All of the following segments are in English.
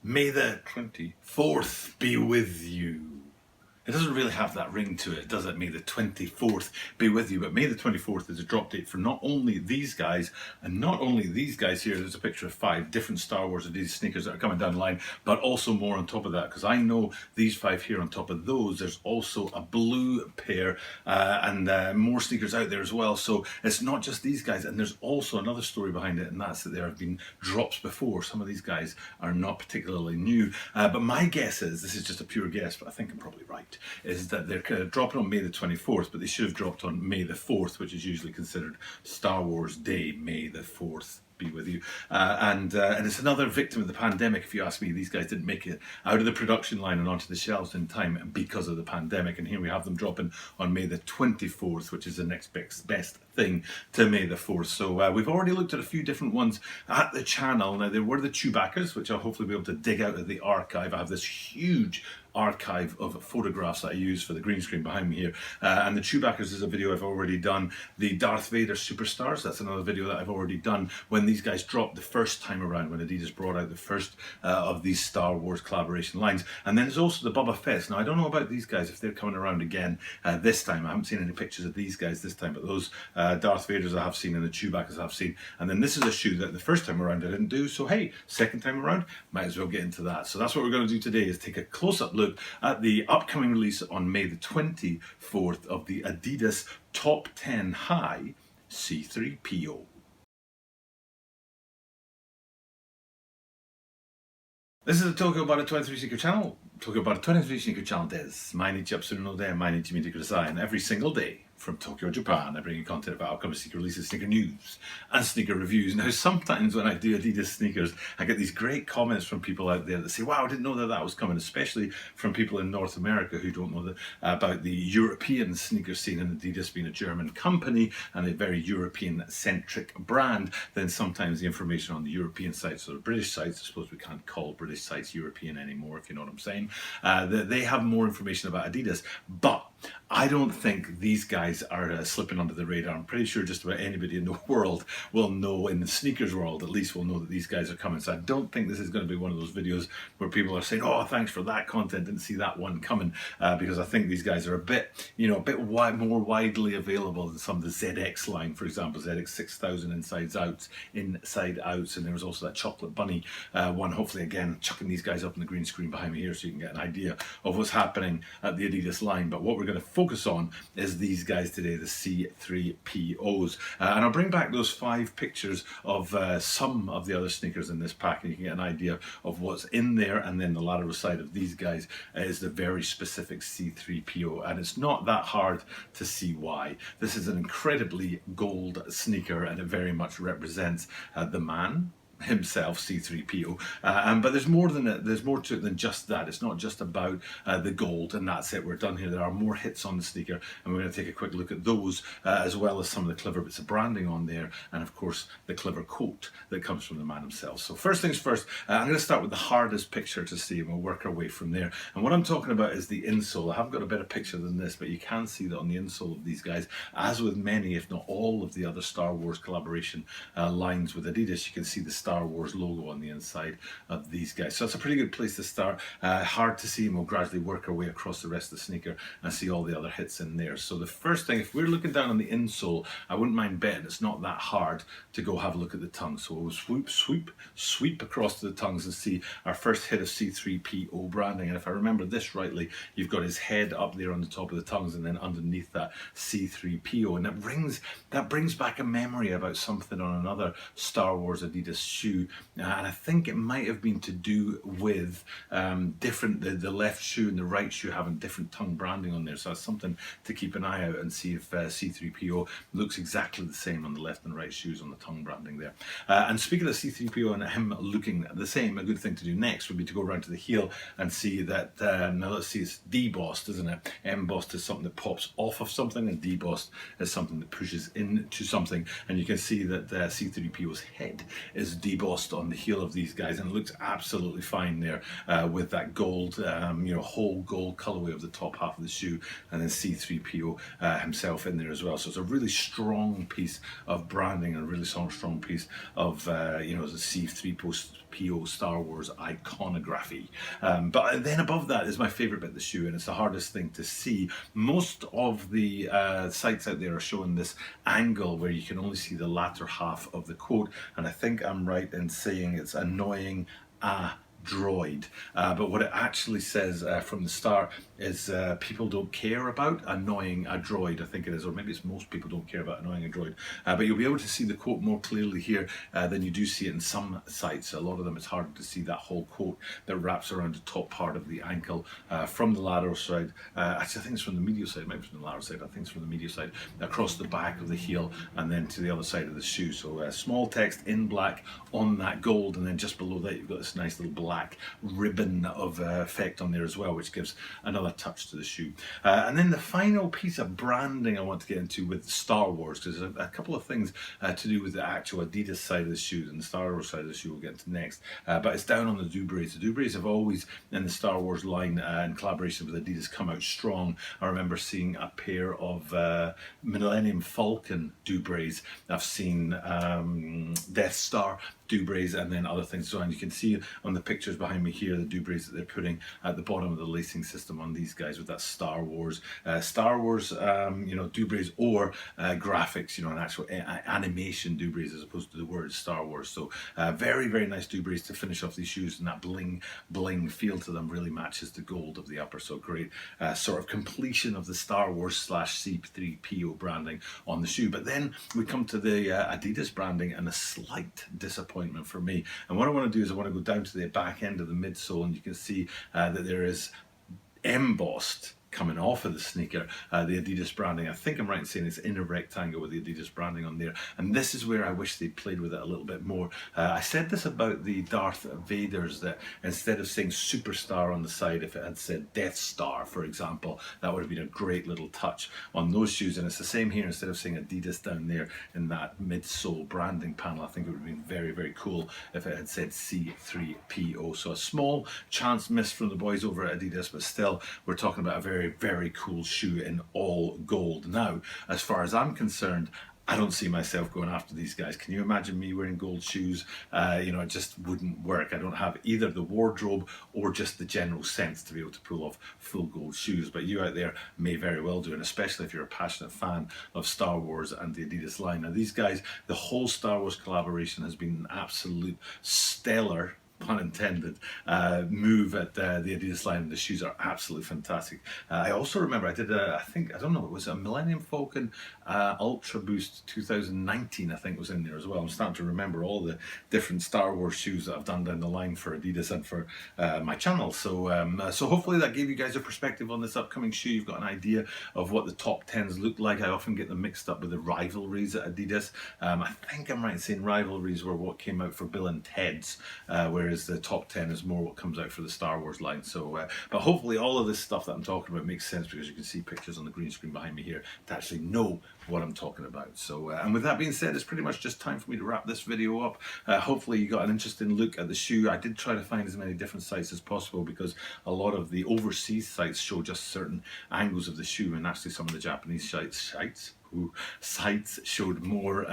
May the 24th be with you. It doesn't really have that ring to it, does it? May the 24th be with you. But May the 24th is a drop date for not only these guys, and not only these guys here, there's a picture of 5 different Star Wars Adidas sneakers that are coming down the line, but also more on top of that, because I know these 5 here on top of those, there's also a blue pair and more sneakers out there as well. So it's not just these guys, and there's also another story behind it, and that's that there have been drops before. Some of these guys are not particularly new, but my guess is, this is just a pure guess, but I think I'm probably right, is that they're dropping on May the 24th, but they should have dropped on May the 4th, which is usually considered Star Wars Day. May the 4th be with you. And it's another victim of the pandemic, if you ask me. These guys didn't make it out of the production line and onto the shelves in time because of the pandemic, and here we have them dropping on May the 24th, which is the next best thing to May the 4th. So we've already looked at a few different ones at the channel. Now, there were the Chewbaccas, which I'll hopefully be able to dig out of the archive. I have this huge archive of photographs that I use for the green screen behind me here, and the Chewbaccas is a video I've already done. The Darth Vader Superstars, that's another video that I've already done when these guys dropped the first time around, when Adidas brought out the first of these Star Wars collaboration lines. And then there's also the Boba Fett's. Now, I don't know about these guys, if they're coming around again this time. I haven't seen any pictures of these guys this time, but those Darth Vaders I have seen and the Chewbaccas I have seen. And then this is a shoe that the first time around I didn't do, so hey, second time around, might as well get into that. So that's what we're going to do today, is take a close-up look at the upcoming release on May the 24th of the Adidas Top 10 High C-3PO. This is the Tokyo About a 23 Sneaker channel. Tokyo About a 23 Sneaker channel des. Mainichi Absuru no de, Mainichi Mite Kudasai. And every single day from Tokyo, Japan, I bring you content about upcoming sneaker releases, sneaker news, and sneaker reviews. Now, sometimes when I do Adidas sneakers, I get these great comments from people out there that say, wow, I didn't know that that was coming, especially from people in North America who don't know about the European sneaker scene, and Adidas being a German company and a very European-centric brand. Then sometimes the information on the European sites or the British sites, I suppose we can't call British sites European anymore, if you know what I'm saying, they have more information about Adidas. But I don't think these guys are slipping under the radar. I'm pretty sure just about anybody in the world will know, in the sneakers world at least, will know that these guys are coming. So I don't think this is going to be one of those videos where people are saying, oh, thanks for that content, didn't see that one coming, because I think these guys are a bit, a bit more widely available than some of the ZX line, for example, ZX 6000 inside outs, and there was also that chocolate bunny one. Hopefully, again, chucking these guys up on the green screen behind me here so you can get an idea of what's happening at the Adidas line. But what we're going to focus on is these guys today, the C-3POs, and I'll bring back those 5 pictures of some of the other sneakers in this pack, and you can get an idea of what's in there. And then the lateral side of these guys is the very specific C-3PO, and it's not that hard to see why. This is an incredibly gold sneaker, and it very much represents the man himself, C-3PO, but there's more than it. There's more to it than just that. It's not just about the gold and that's it, we're done here. There are more hits on the sneaker, and we're going to take a quick look at those, as well as some of the clever bits of branding on there, and of course the clever quote that comes from the man himself. So first things first, I'm going to start with the hardest picture to see, and we'll work our way from there. And what I'm talking about is the insole. I haven't got a better picture than this, but you can see that on the insole of these guys, as with many, if not all, of the other Star Wars collaboration lines with Adidas, you can see the Star Wars logo on the inside of these guys. So that's a pretty good place to start. Hard to see, and we'll gradually work our way across the rest of the sneaker and see all the other hits in there. So the first thing, if we're looking down on the insole, I wouldn't mind betting it's not that hard to go have a look at the tongue. So we'll sweep across to the tongues and see our first hit of C-3PO branding. And if I remember this rightly, you've got his head up there on the top of the tongues, and then underneath that C-3PO, and that brings back a memory about something on another Star Wars Adidas shoe. And I think it might have been to do with the left shoe and the right shoe having different tongue branding on there. So that's something to keep an eye out and see if C-3PO looks exactly the same on the left and right shoes on the tongue branding there. And speaking of C-3PO and him looking the same, a good thing to do next would be to go around to the heel and see that, now let's see, it's debossed, isn't it? Embossed is something that pops off of something, and debossed is something that pushes into something. And you can see that C-3PO's head is debossed debossed on the heel of these guys, and it looks absolutely fine there with that gold, whole gold colorway of the top half of the shoe, and then C-3PO himself in there as well. So it's a really strong piece of branding and a really strong piece of the C-3PO Star Wars iconography. But then above that is my favorite bit of the shoe, and it's the hardest thing to see. Most of the sites out there are showing this angle where you can only see the latter half of the quote, and I think I'm right in saying it's annoying droid, but what it actually says from the start is people don't care about annoying a droid, I think it is, or maybe it's most people don't care about annoying a droid, but you'll be able to see the quote more clearly here than you do see it in some sites. A lot of them it's harder to see that whole quote that wraps around the top part of the ankle from the lateral side. Actually I think it's from the medial side, maybe from the lateral side, I think it's from the medial side, across the back of the heel and then to the other side of the shoe. So small text in black on that gold, and then just below that you've got this nice little black ribbon of effect on there as well, which gives another touch to the shoe. And then the final piece of branding I want to get into with Star Wars, because there's a couple of things to do with the actual Adidas side of the shoe, and the Star Wars side of the shoe we'll get into next, but it's down on the Dubreys. The Dubreys have always, in the Star Wars line, in collaboration with Adidas, come out strong. I remember seeing a pair of Millennium Falcon Dubreys. I've seen Death Star Dubreys, and then other things. So, and you can see on the pictures behind me here the Dubreys that they're putting at the bottom of the lacing system on these guys with that Star Wars Dubreys, or graphics, an actual animation Dubreys as opposed to the word Star Wars. So very, very nice Dubreys to finish off these shoes, and that bling feel to them really matches the gold of the upper. So great sort of completion of the Star Wars / C-3PO branding on the shoe. But then we come to the Adidas branding, and a slight disappointment for me. And what I want to do is I want to go down to the back end of the midsole, and you can see that there is embossed coming off of the sneaker, the Adidas branding. I think I'm right in saying it's in a rectangle with the Adidas branding on there, and this is where I wish they played with it a little bit more. I said this about the Darth Vaders, that instead of saying Superstar on the side, if it had said Death Star, for example, that would have been a great little touch on those shoes. And it's the same here. Instead of saying Adidas down there in that midsole branding panel, I think it would have been very, very cool if it had said C-3PO. So a small chance missed from the boys over at Adidas, but still we're talking about a very, very cool shoe in all gold. Now, as far as I'm concerned, I don't see myself going after these guys. Can you imagine me wearing gold shoes? It just wouldn't work. I don't have either the wardrobe or just the general sense to be able to pull off full gold shoes. But you out there may very well do, and especially if you're a passionate fan of Star Wars and the Adidas line. Now these guys, the whole Star Wars collaboration has been an absolute stellar, pun intended, move at the Adidas line. The shoes are absolutely fantastic. I also remember I did it was a Millennium Falcon Ultra Boost 2019, I think was in there as well. I'm starting to remember all the different Star Wars shoes that I've done down the line for Adidas and for my channel. So hopefully that gave you guys a perspective on this upcoming shoe. You've got an idea of what the top 10s look like. I often get them mixed up with the rivalries at Adidas. I think I'm right in saying rivalries were what came out for Bill and Ted's, whereas the top 10 is more what comes out for the Star Wars line. So, but hopefully all of this stuff that I'm talking about makes sense, because you can see pictures on the green screen behind me here to actually know what I'm talking about. So, and with that being said, it's pretty much just time for me to wrap this video up. Hopefully you got an interesting look at the shoe. I did try to find as many different sites as possible, because a lot of the overseas sites show just certain angles of the shoe, and actually some of the Japanese sites showed more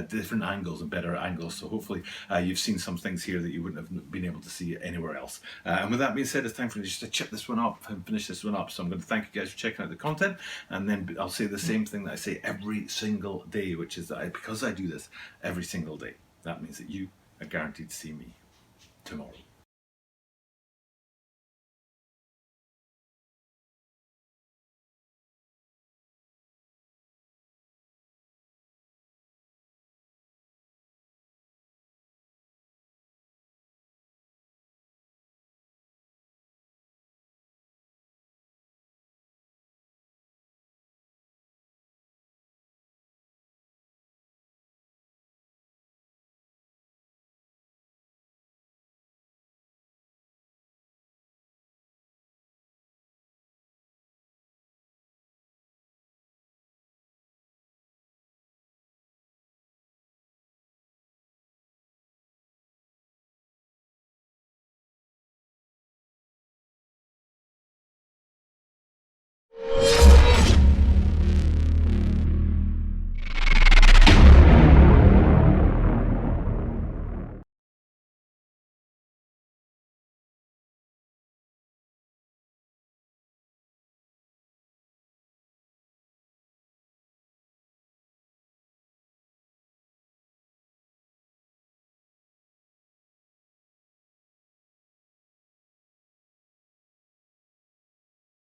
different angles and better angles. So hopefully you've seen some things here that you wouldn't have been able to see anywhere else. And with that being said, it's time for me just to chip this one up and finish this one up. So I'm going to thank you guys for checking out the content, and then I'll say the same thing that I say every single day, which is that because I do this every single day, that means that you are guaranteed to see me tomorrow.